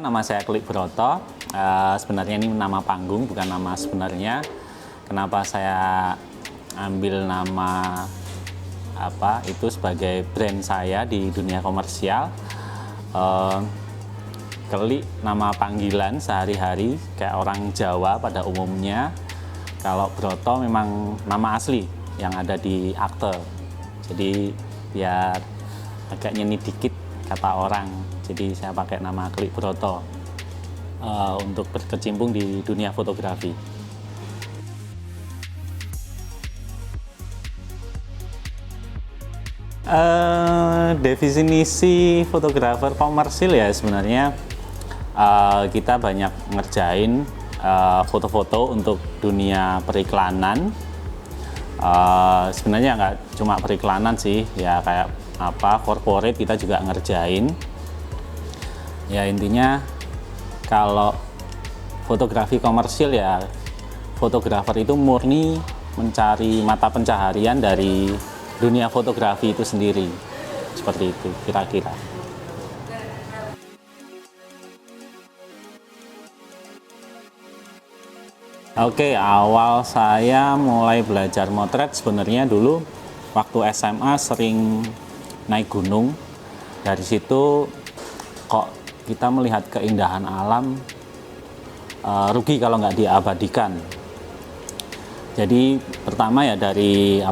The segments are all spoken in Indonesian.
nama saya Klik Broto. Sebenarnya ini nama panggung, bukan nama sebenarnya. Kenapa saya ambil nama itu sebagai brand saya di dunia komersial? Klik nama panggilan sehari-hari kayak orang Jawa pada umumnya. Kalau Broto memang nama asli yang ada di akte. Jadi biar agak nyenit dikit kata orang, jadi saya pakai nama Klik Broto untuk berkecimpung di dunia fotografi. Definisi fotografer komersil ya sebenarnya kita banyak ngerjain foto-foto untuk dunia periklanan. Sebenarnya nggak cuma periklanan sih, ya kayak corporate kita juga ngerjain. Ya intinya kalau fotografi komersil ya fotografer itu murni mencari mata pencaharian dari dunia fotografi itu sendiri. Seperti itu kira-kira. Oke, awal saya mulai belajar motret sebenarnya dulu waktu SMA sering naik gunung. Dari situ kok kita melihat keindahan alam, rugi kalau nggak diabadikan. Jadi pertama ya dari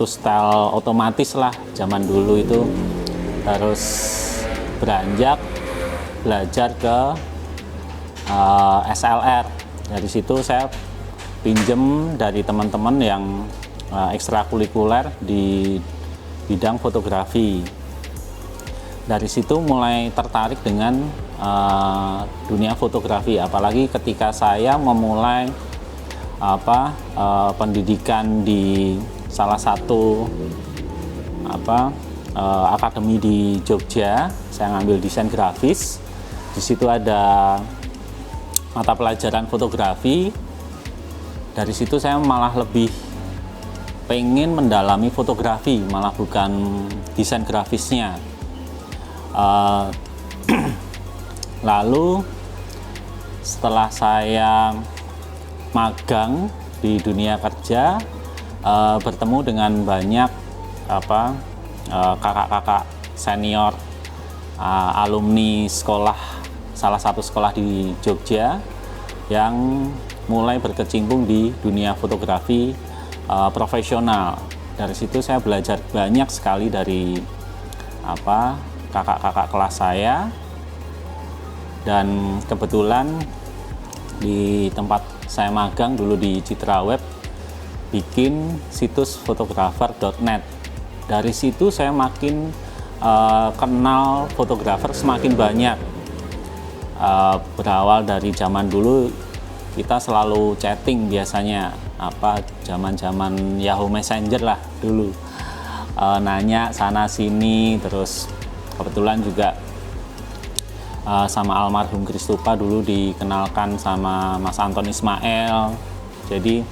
tustel otomatis lah zaman dulu itu, terus beranjak belajar ke SLR. Dari situ saya pinjem dari teman-teman yang ekstrakurikuler di bidang fotografi. Dari situ mulai tertarik dengan dunia fotografi, apalagi ketika saya memulai pendidikan di salah satu akademi di Jogja. Saya ngambil desain grafis. Di situ ada mata pelajaran fotografi. Dari situ saya malah lebih pengen mendalami fotografi, malah bukan desain grafisnya. Lalu setelah saya magang di dunia kerja, bertemu dengan banyak kakak-kakak senior alumni salah satu sekolah di Jogja yang mulai berkecimpung di dunia fotografi profesional. Dari situ saya belajar banyak sekali dari kakak-kakak kelas saya, dan kebetulan di tempat saya magang dulu di Citra Web bikin situs fotografer.net. Dari situ saya makin kenal fotografer semakin banyak. Berawal dari zaman dulu kita selalu chatting biasanya, zaman-zaman Yahoo Messenger lah dulu, nanya sana sini. Terus kebetulan juga sama almarhum Kristupa dulu dikenalkan sama Mas Anton Ismail. Jadi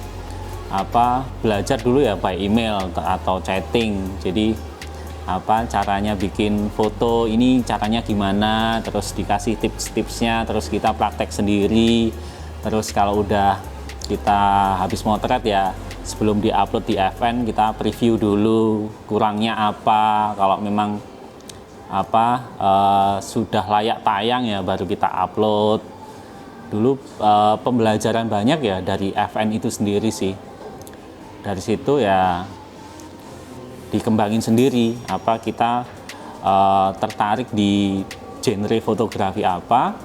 belajar dulu ya by email atau chatting. Jadi caranya bikin foto ini caranya gimana, terus dikasih tips-tipsnya, terus kita praktek sendiri. Terus kalau udah kita habis motret ya sebelum diupload di FN kita preview dulu kurangnya apa. Kalau memang sudah layak tayang ya baru kita upload. Dulu pembelajaran banyak ya dari FN itu sendiri sih. Dari situ ya dikembangin sendiri, kita tertarik di genre fotografi apa,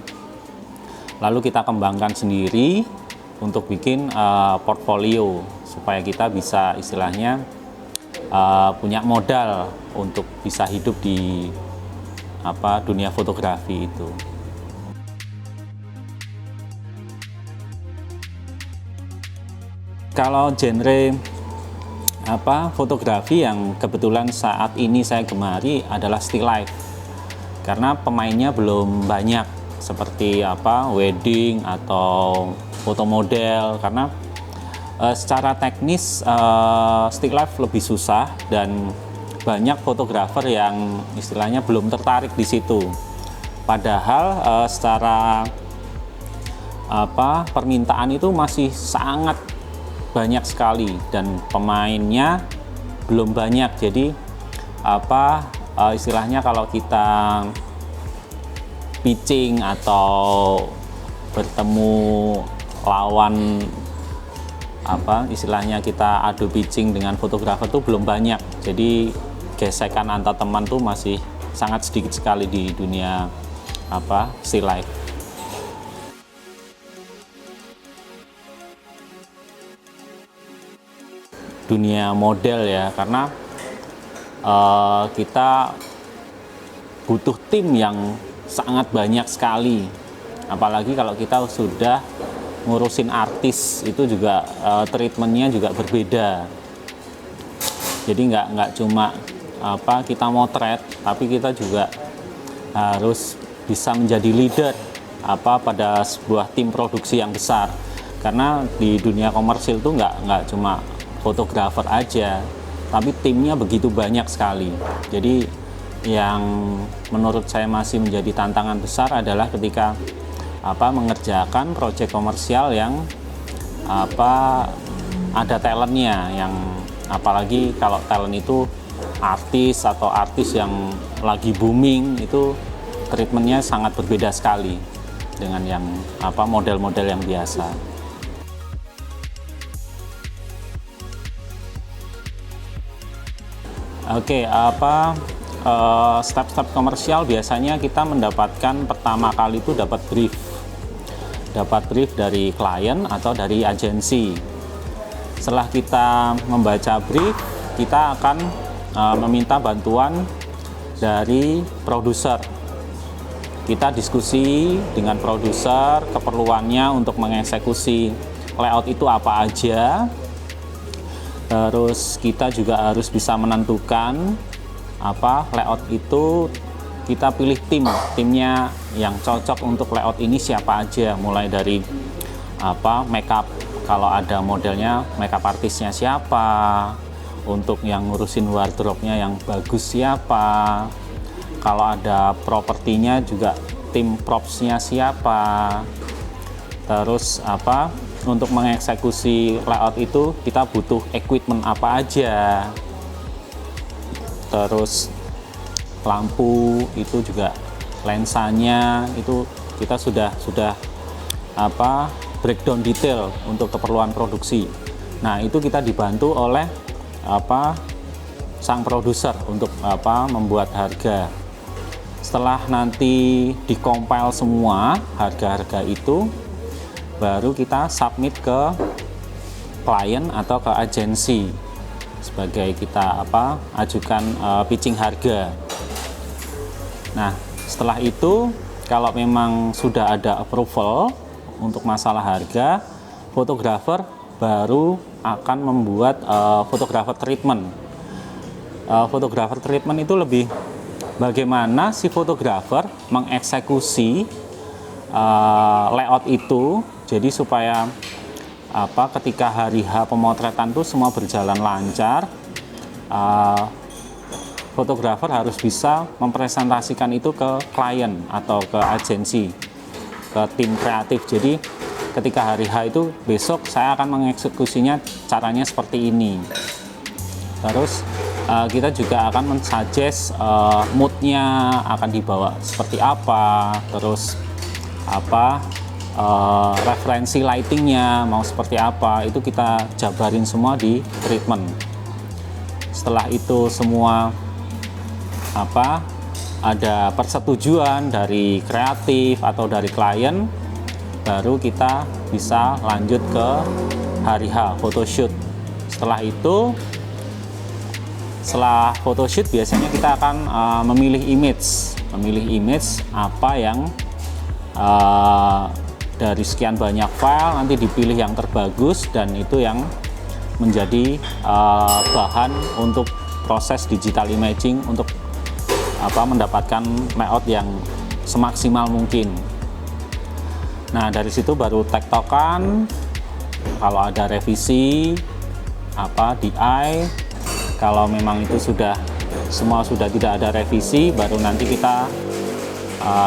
lalu kita kembangkan sendiri untuk bikin portfolio supaya kita bisa istilahnya punya modal untuk bisa hidup di dunia fotografi itu. Kalau genre fotografi yang kebetulan saat ini saya gemari adalah still life, karena pemainnya belum banyak seperti wedding atau foto model, karena secara teknis still life lebih susah dan banyak fotografer yang istilahnya belum tertarik di situ. Padahal secara permintaan itu masih sangat banyak sekali dan pemainnya belum banyak. Jadi istilahnya kalau kita pitching atau bertemu lawan istilahnya kita adu pitching dengan fotografer tuh belum banyak. Jadi gesekan antar teman tuh masih sangat sedikit sekali di dunia still life. Dunia model ya, karena kita butuh tim yang sangat banyak sekali, apalagi kalau kita sudah ngurusin artis, itu juga treatmentnya juga berbeda. Jadi nggak cuma kita motret, tapi kita juga harus bisa menjadi leader pada sebuah tim produksi yang besar. Karena di dunia komersil tuh nggak cuma fotografer aja, tapi timnya begitu banyak sekali. Jadi yang menurut saya masih menjadi tantangan besar adalah ketika mengerjakan proyek komersial yang ada talentnya, yang apalagi kalau talent itu artis atau artis yang lagi booming, itu treatmentnya sangat berbeda sekali dengan yang model-model yang biasa. Oke, step-step komersial biasanya kita mendapatkan pertama kali itu dapat brief dari klien atau dari agensi. Setelah kita membaca brief, kita akan meminta bantuan dari produser. Kita diskusi dengan produser keperluannya untuk mengeksekusi layout itu apa aja. Terus kita juga harus bisa menentukan layout itu, kita pilih timnya yang cocok untuk layout ini siapa aja, mulai dari makeup, kalau ada modelnya makeup artisnya siapa, untuk yang ngurusin wardrobe-nya yang bagus siapa, kalau ada propertinya juga tim props-nya siapa. Terus untuk mengeksekusi layout itu kita butuh equipment apa aja. Terus lampu itu juga, lensanya itu kita sudah breakdown detail untuk keperluan produksi. Nah, itu kita dibantu oleh sang produser untuk membuat harga. Setelah nanti dikompil semua harga-harga itu, baru kita submit ke klien atau ke agensi sebagai kita ajukan pitching harga. Nah, setelah itu kalau memang sudah ada approval untuk masalah harga, fotografer baru akan membuat fotografer treatment. Fotografer treatment itu lebih bagaimana si fotografer mengeksekusi layout itu, jadi supaya ketika hari H pemotretan tuh semua berjalan lancar. Fotografer harus bisa mempresentasikan itu ke klien atau ke agensi, ke tim kreatif. Jadi ketika hari H itu, besok saya akan mengeksekusinya caranya seperti ini. Terus kita juga akan mensuggest moodnya akan dibawa seperti apa, terus referensi lightingnya mau seperti apa, itu kita jabarin semua di treatment. Setelah itu semua ada persetujuan dari kreatif atau dari klien, baru kita bisa lanjut ke hari H photoshoot. Setelah photoshoot biasanya kita akan memilih image apa yang dari sekian banyak file nanti dipilih yang terbagus, dan itu yang menjadi bahan untuk proses digital imaging untuk mendapatkan layout yang semaksimal mungkin. Nah, dari situ baru tektokan, kalau ada revisi DI, kalau memang itu semua sudah tidak ada revisi, baru nanti kita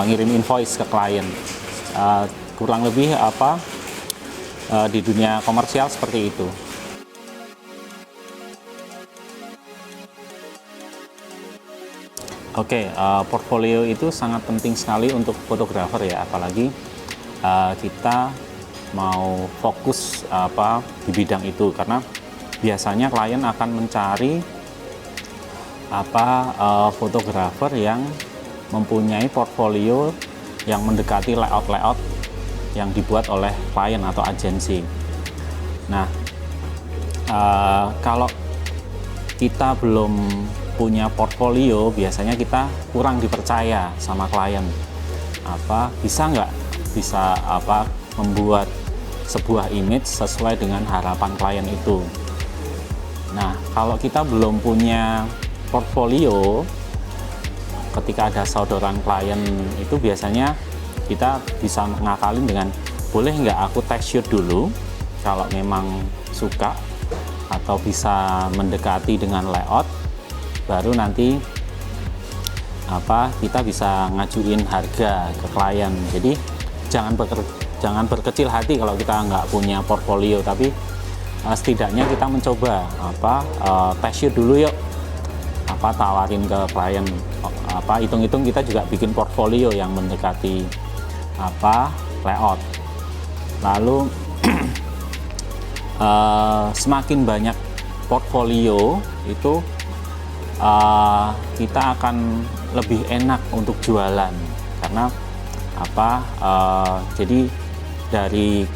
ngirim invoice ke klien. Kurang lebih di dunia komersial seperti itu. Oke, portfolio itu sangat penting sekali untuk fotografer ya, apalagi kita mau fokus di bidang itu, karena biasanya klien akan mencari fotografer yang mempunyai portfolio yang mendekati layout yang dibuat oleh klien atau agensi. Nah, kalau kita belum punya portfolio, biasanya kita kurang dipercaya sama klien. Bisa membuat sebuah image sesuai dengan harapan klien itu. Nah, kalau kita belum punya portfolio, ketika ada saudaraan klien itu biasanya kita bisa ngakalin dengan, boleh nggak aku test shoot dulu kalau memang suka atau bisa mendekati dengan layout, baru nanti kita bisa ngajuin harga ke klien. Jadi jangan berkecil hati kalau kita nggak punya portfolio, tapi setidaknya kita mencoba test shoot dulu yuk, tawarin ke klien, hitung-hitung kita juga bikin portfolio yang mendekati layout. Lalu semakin banyak portfolio itu kita akan lebih enak untuk jualan, karena jadi dari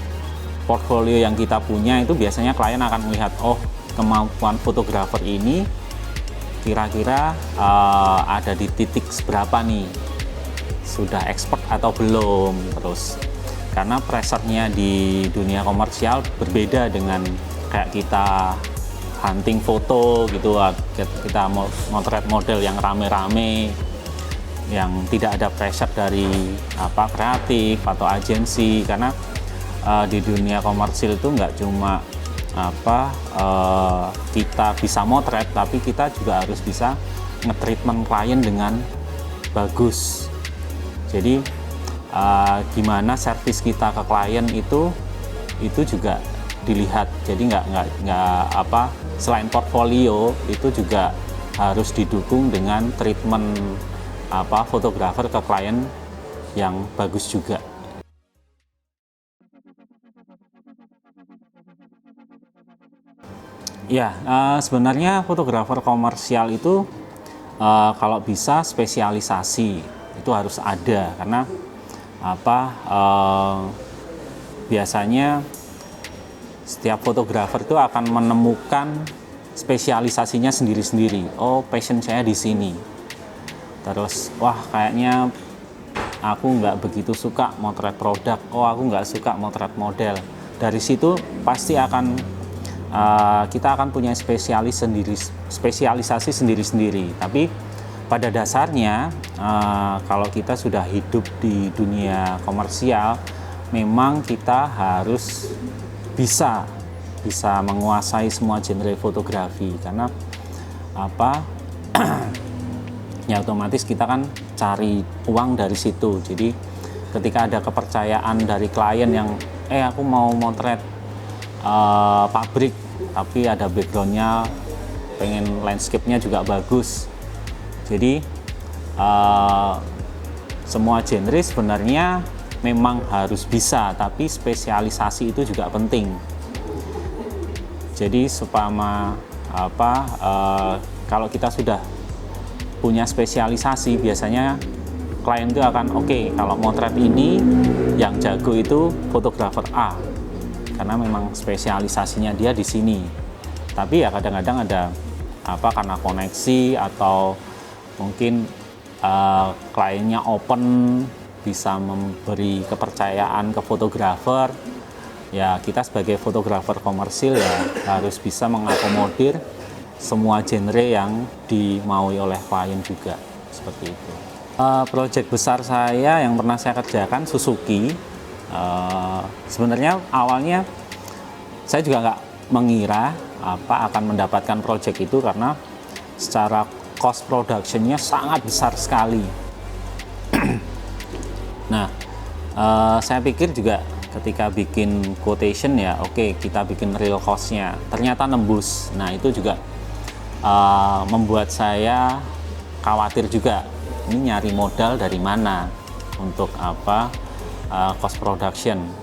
portfolio yang kita punya itu biasanya klien akan melihat, oh, kemampuan fotografer ini kira-kira ada di titik seberapa nih, sudah expert atau belum. Terus karena pressure-nya di dunia komersial berbeda dengan kayak kita hunting foto gitu, kita motret model yang rame-rame, yang tidak ada pressure dari kreatif atau agensi. Karena di dunia komersil itu nggak cuma kita bisa motret, tapi kita juga harus bisa nge-treatment klien dengan bagus. Jadi gimana servis kita ke klien itu juga dilihat. Jadi nggak selain portfolio, itu juga harus didukung dengan treatment fotografer ke klien yang bagus juga. Ya, sebenarnya fotografer komersial itu kalau bisa spesialisasi itu harus ada, karena biasanya setiap fotografer itu akan menemukan spesialisasinya sendiri-sendiri. Oh, passion saya di sini. Terus, wah, kayaknya aku nggak begitu suka motret produk. Oh, aku nggak suka motret model. Dari situ pasti kita akan punya spesialisasi sendiri-sendiri. Tapi pada dasarnya kalau kita sudah hidup di dunia komersial, memang kita harus bisa menguasai semua genre fotografi, karena ya otomatis kita kan cari uang dari situ. Jadi ketika ada kepercayaan dari klien yang aku mau motret pabrik, tapi ada backgroundnya, pengen landscape-nya juga bagus. Jadi semua genre sebenarnya memang harus bisa, tapi spesialisasi itu juga penting. Jadi kalau kita sudah punya spesialisasi, biasanya klien itu akan kalau motret ini yang jago itu fotografer A, karena memang spesialisasinya dia di sini. Tapi ya kadang-kadang ada karena koneksi atau mungkin kliennya open, bisa memberi kepercayaan ke fotografer. Ya, kita sebagai fotografer komersil ya harus bisa mengakomodir semua genre yang dimaui oleh klien juga, seperti itu. Proyek besar saya yang pernah saya kerjakan Suzuki. Sebenarnya awalnya saya juga nggak mengira akan mendapatkan proyek itu, karena secara cost production-nya sangat besar sekali. Saya pikir juga ketika bikin quotation ya, oke, kita bikin real cost-nya, ternyata nembus. Nah itu juga membuat saya khawatir juga, ini nyari modal dari mana untuk apa, cost production.